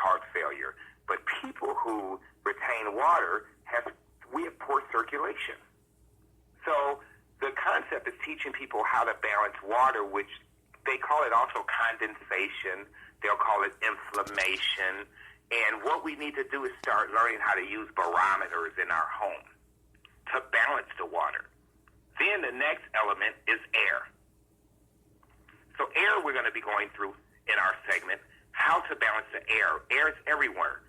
heart failure. But people who retain water we have poor circulation. So the concept is teaching people how to balance water, which they call it also condensation. They'll call it inflammation. And what we need to do is start learning how to use barometers in our home to balance the water. Then the next element is air. So air we're going to be going through in our segment, how to balance the air. Air is everywhere.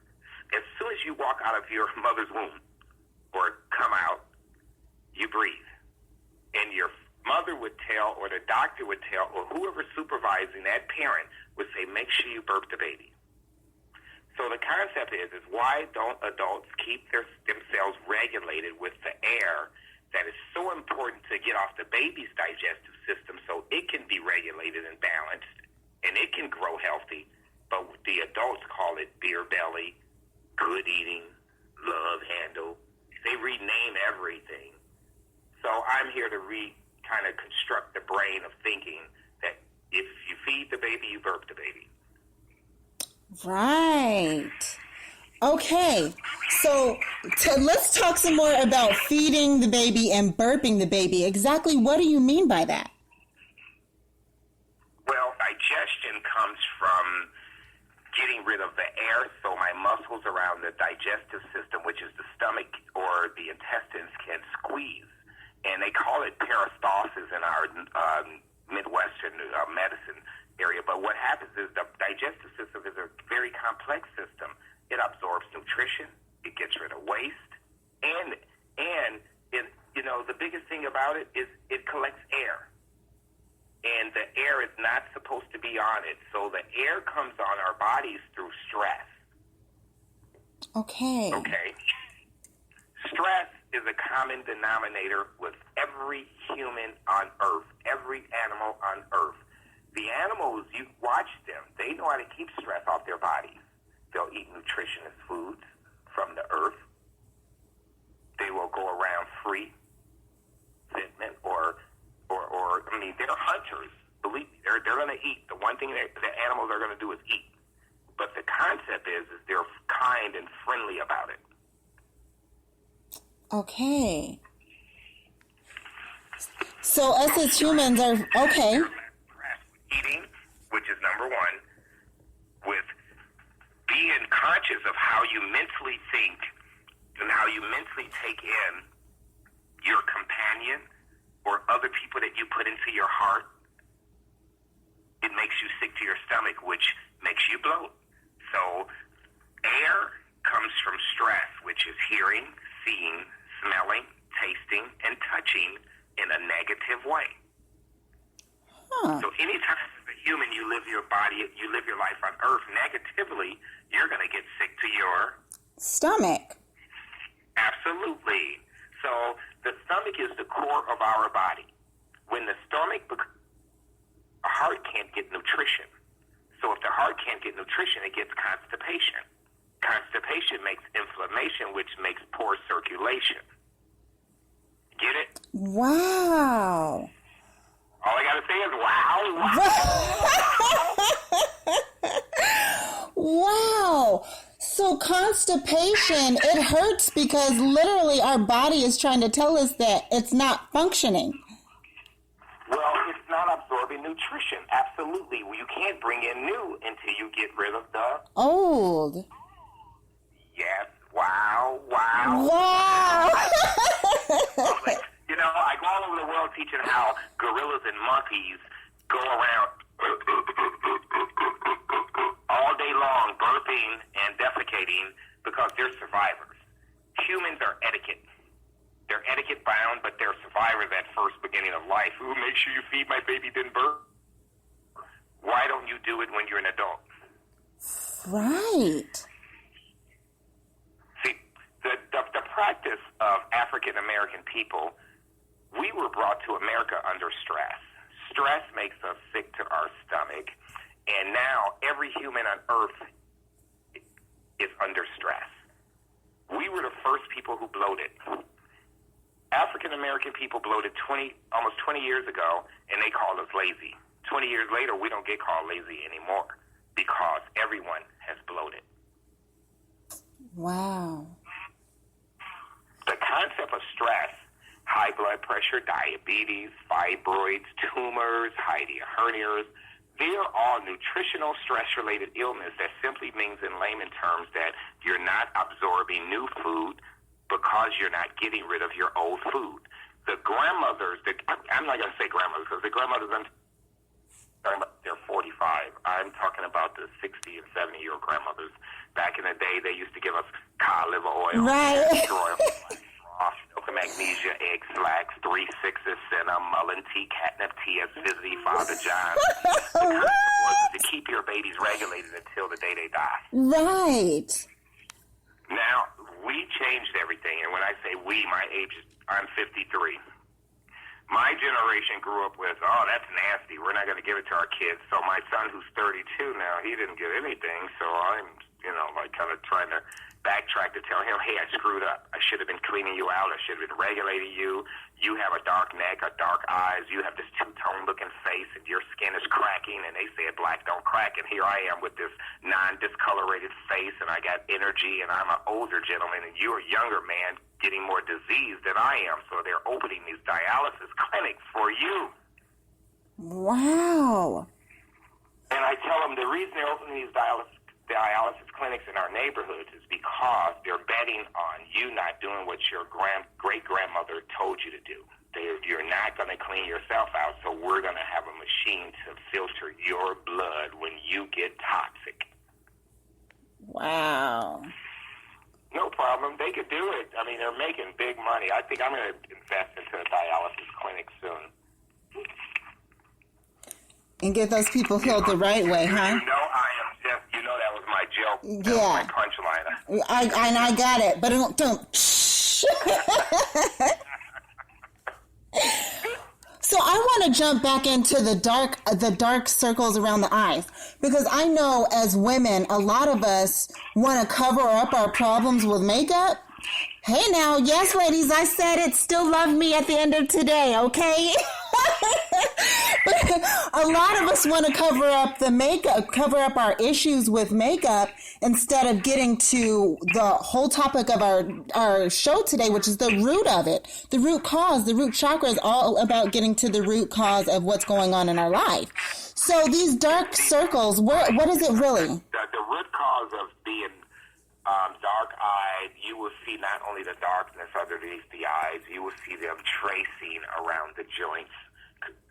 As soon as you walk out of your mother's womb or come out, you breathe. And your mother would tell, or the doctor would tell, or whoever's supervising that parent would say, make sure you burp the baby. So the concept is why don't adults keep themselves regulated with the air that is so important to get off the baby's digestive system so it can be regulated and balanced and it can grow healthy, but the adults call it beer belly, good eating, love handle. They rename everything. So I'm here to kind of construct the brain of thinking that if you feed the baby, you burp the baby. Right. Okay. So let's talk some more about feeding the baby and burping the baby. Exactly what do you mean by that? Well, digestion comes from getting rid of the air so my muscles around the digestive system, which is the stomach or the intestines, can squeeze. And they call it peristalsis in our Midwestern medicine area. But what happens is the digestive system is a very complex system. It absorbs nutrition, it gets rid of waste, and it, the biggest thing about it is it collects air. And the air is not supposed to be on it. So the air comes on our bodies through stress. Okay. Stress is a common denominator with every human on Earth, every animal on Earth. The animals, you watch them, they know how to keep stress off their bodies. They'll eat nutritious foods from the earth. They will go around free, fitment, they're hunters. Believe me, they're going to eat. The one thing that the animals are going to do is eat. But the concept is they're kind and friendly about it. Okay. So us as humans are, okay. Eating, which is number one, with being conscious of how you mentally think and how you mentally take in your companion or other people that you put into your heart, it makes you sick to your stomach, which makes you bloat. So air comes from stress, which is hearing, seeing, smelling, tasting, and touching in a negative way. So anytime as a human you live your life on earth negatively, you're going to get sick to your stomach. Absolutely. So the stomach is the core of our body. When the stomach, a heart can't get nutrition. So if the heart can't get nutrition, it gets constipation. Constipation makes inflammation, which makes poor circulation. Get it? Wow. All I got to say is wow. Wow. So constipation, it hurts because literally our body is trying to tell us that it's not functioning. Well, it's not absorbing nutrition. Absolutely. Well, you can't bring in new until you get rid of the old. Yes. Wow. Wow. Wow. I go all over the world teaching how gorillas and monkeys go around all day long burping and defecating because they're survivors. Humans are etiquette. They're etiquette bound, but they're survivors at first beginning of life. Ooh, make sure you feed my baby, then burp. Why don't you do it when you're an adult? Right. See, the practice of African American people, we were brought to America under stress. Stress makes us sick to our stomach, and now every human on earth is under stress. We were the first people who bloated. African American people bloated almost 20 years ago, and they called us lazy. 20 years later, we don't get called lazy anymore because everyone has bloated. Wow. The concept of stress, high blood pressure, diabetes, fibroids, tumors, hernias, they're all nutritional stress-related illness. That simply means in layman terms that you're not absorbing new food because you're not getting rid of your old food. The grandmothers, I'm not going to say grandmothers because the grandmothers, I'm talking about they're 45. I'm talking about the 60 and 70-year-old grandmothers. Back in the day, they used to give us cod liver oil, right? oil, milk and magnesia, egg slacks, 3/6 cinnamon, mullein tea, catnip tea, as visiting Father John. The concept was to keep your babies regulated until the day they die. Right. Now, we changed everything, and when I say we, my age is, I'm 53. My generation grew up with, oh, that's nasty. We're not going to give it to our kids. So my son, who's 32 now, he didn't get anything. So I'm, like kind of trying to backtrack to tell him, hey, I screwed up. I should have been cleaning you out. I should have been regulating you. You have a dark neck, a dark eyes. You have this two-tone looking face, and your skin is cracking. And they say black don't crack. And here I am with this non-discolorated face, and I got energy, and I'm an older gentleman, and you're a younger man getting more disease than I am. So they're opening these dialysis clinics for you. Wow. And I tell them the reason they're opening these dialysis clinics in our neighborhoods is because they're betting on you not doing what your great-grandmother told you to do. You're not going to clean yourself out, so we're going to have a machine to filter your blood when you get toxic. Wow. No problem. They could do it. I mean, they're making big money. I think I'm going to invest into a dialysis clinic soon. And get those people healed the right way, huh? That was my joke. That Yeah. was my punchline. I got it, but don't. So I want to jump back into the dark circles around the eyes, because I know as women, a lot of us want to cover up our problems with makeup. Hey now, yes, ladies, I said it. Still love me at the end of today, okay? But a lot of us want to cover up the makeup, cover up our issues with makeup, instead of getting to the whole topic of our show today, which is the root of it. The root cause, the root chakra is all about getting to the root cause of what's going on in our life. So these dark circles, what is it really? The root cause of being dark-eyed, you will see not only the darkness underneath the eyes, you will see them tracing around the joints,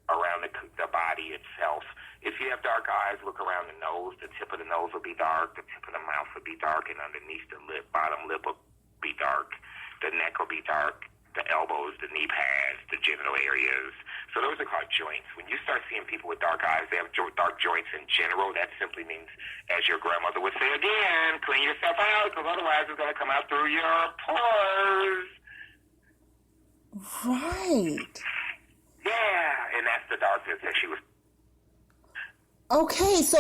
around the body itself. If you have dark eyes, look around the nose. The tip of the nose will be dark. The tip of the mouth will be dark. And underneath the lip, bottom lip will be dark. The neck will be dark. The elbows, the knee pads, the genital areas. So those are called joints. When you start seeing people with dark eyes, they have dark joints in general. That simply means, as your grandmother would say again, clean yourself out, because otherwise it's going to come out through your pores. Right. Yeah, and that's the darkness that she was. Okay, so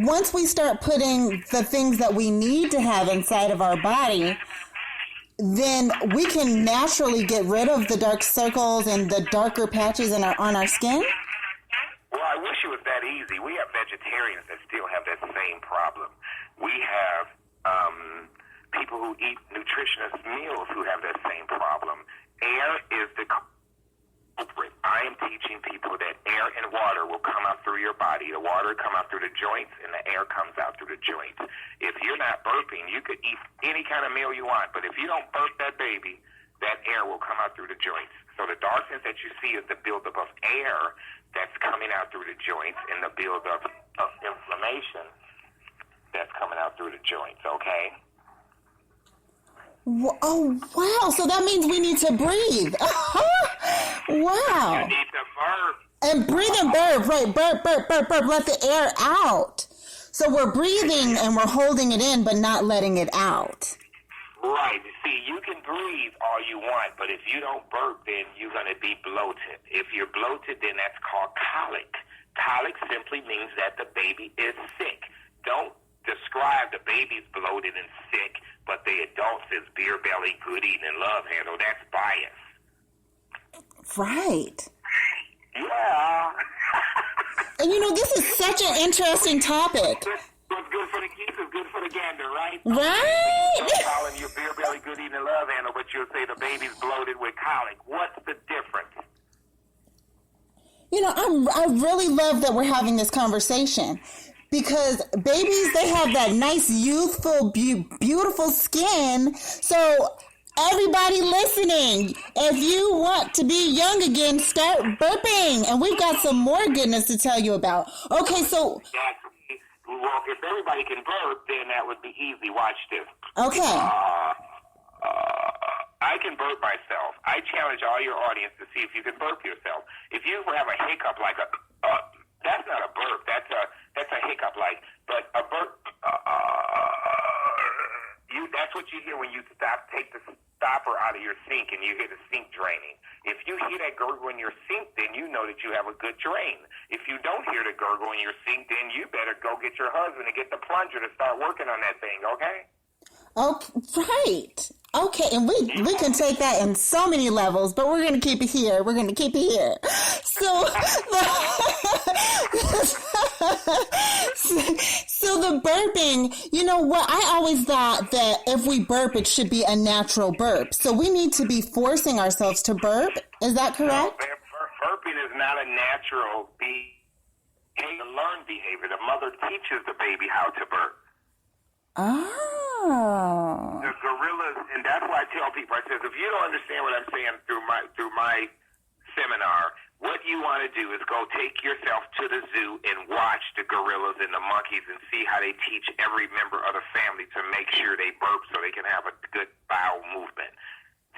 once we start putting the things that we need to have inside of our body, then we can naturally get rid of the dark circles and the darker patches on our skin? Well, I wish it was that easy. We have vegetarians that still have that same problem. We have people who eat nutritious meals who have that same problem. Air is the culprit. I am teaching people that air and water will come out through your body. The water will come out through the joints, and the air comes out through the joints. If you're not burping, you could eat any kind of meal you want, but if you don't burp that baby, that air will come out through the joints. So the darkness that you see is the buildup of air that's coming out through the joints, and the buildup of inflammation that's coming out through the joints, okay? Oh, wow. So that means we need to breathe. Wow. You need to burp. And breathe and burp, right? Burp, burp, burp, burp. Let the air out. So we're breathing and we're holding it in, but not letting it out. Right. See, you can breathe all you want, but if you don't burp, then you're going to be bloated. If you're bloated, then that's called colic. Colic simply means that the baby is sick. Don't describe the baby's bloated and sick, but the adults is beer belly, good eating, and love handle. That's bias. Right. Yeah. And this is such an interesting topic. What's good for the geese is good for the gander, right? Right. feeding the love handle, but you'll say the baby's bloated with colic. What's the difference? You know, I really love that we're having this conversation because babies, they have that nice, youthful, beautiful skin. So everybody listening, if you want to be young again, start burping. And we've got some more goodness to tell you about. Okay, so... Well, if everybody can burp, then that would be easy. Watch this. Okay. I can burp myself. I challenge all your audience to see if you can burp yourself. If you have a hiccup like that's not a burp. That's a hiccup like. But a burp, that's what you hear when you take the stopper out of your sink and you hear the sink draining. If you hear that gurgle in your sink, then you know that you have a good drain. If you don't hear the gurgle in your sink, then you better go get your husband and get the plunger to start working on that thing, okay? Okay, right. Okay, and we can take that in so many levels, but we're going to keep it here. We're going to keep it here. So, so the burping, you know what? I always thought that if we burp, it should be a natural burp. So we need to be forcing ourselves to burp. Is that correct? No, burping is not a natural learned behavior. The mother teaches the baby how to burp. Oh. The gorillas, and that's why I tell people, I says, if you don't understand what I'm saying through my seminar, what you want to do is go take yourself to the zoo and watch the gorillas and the monkeys and see how they teach every member of the family to make sure they burp so they can have a good bowel movement.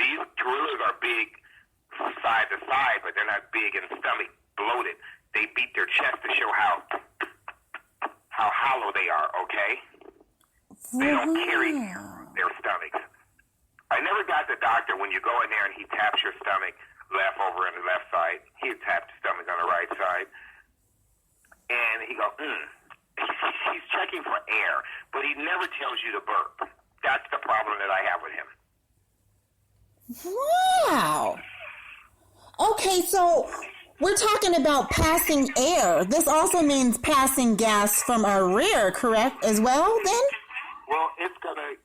These gorillas are big side to side, but they're not big in stomach, bloated. They beat their chest to show how hollow they are, okay? They don't carry their stomachs. I never got the doctor when you go in there and he taps your stomach left over on the left side. He tapped the stomach on the right side. And he goes, He's checking for air, but he never tells you to burp. That's the problem that I have with him. Wow. Okay, so we're talking about passing air. This also means passing gas from our rear, correct, as well, then? Well, it's gonna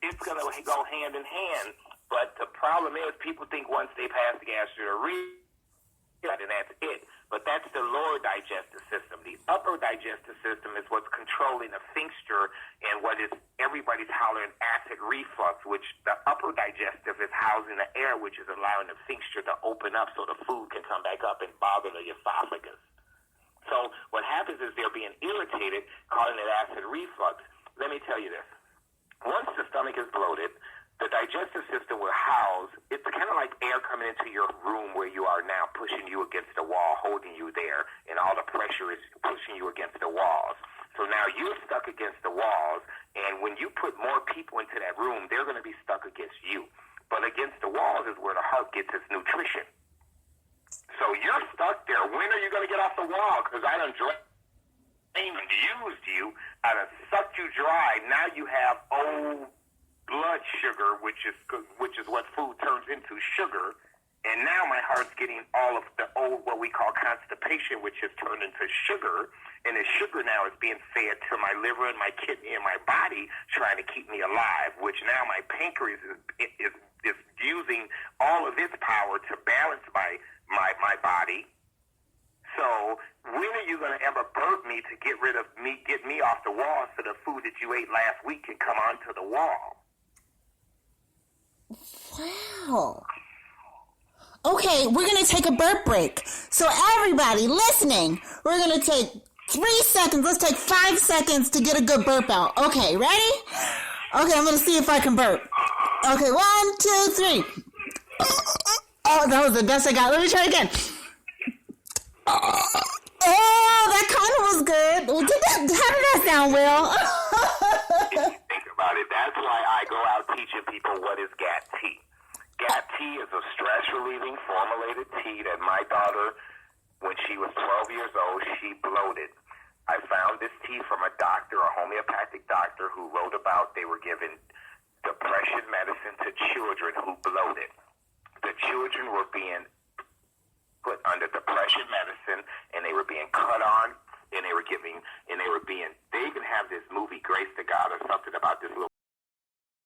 go hand in hand, but the problem is people think once they pass the gas to the rear, then that's it. But that's the lower digestive system. The upper digestive system is what's controlling the sphincter and what is everybody's hollering acid reflux, which the upper digestive is housing the air, which is allowing the sphincter to open up so the food can come back up and bother the esophagus. So what happens is they're being irritated, calling it acid reflux. Let me tell you this. Once the stomach is bloated, the digestive system will house, it's kind of like air coming into your room where you are now, pushing you against the wall, holding you there, and all the pressure is pushing you against the walls. So now you're stuck against the walls, and when you put more people into that room, they're going to be stuck against you. But against the walls is where the heart gets its nutrition. So you're stuck there. When are you going to get off the wall? Because I done used you, I done sucked you dry. Now you have old blood sugar, which is what food turns into, sugar. And now my heart's getting all of the old, what we call constipation, which has turned into sugar. And the sugar now is being fed to my liver and my kidney and my body, trying to keep me alive, which now my pancreas is using all of its power to balance my body. So when are you going to ever burp me to get rid of me, get me off the wall so the food that you ate last week can come onto the wall? Wow. Okay, we're going to take a burp break. So everybody listening, we're going to take 3 seconds. Let's take 5 seconds to get a good burp out. Okay, ready? Okay, I'm going to see if I can burp. Okay, 1, 2, 3. Oh, that was the best I got. Let me try again. Oh, that kind of was good. How did that sound, Will? If you think about it, that's why I go out teaching people what is GAT tea. GAT tea is a stress-relieving formulated tea that my daughter, when she was 12 years old, she bloated. I found this tea from a doctor, a homeopathic doctor, who wrote about they were giving depression medicine to children who bloated. The children were being put under depression medicine, and they were being cut on, and they even have this movie, Grace to God, or something about this little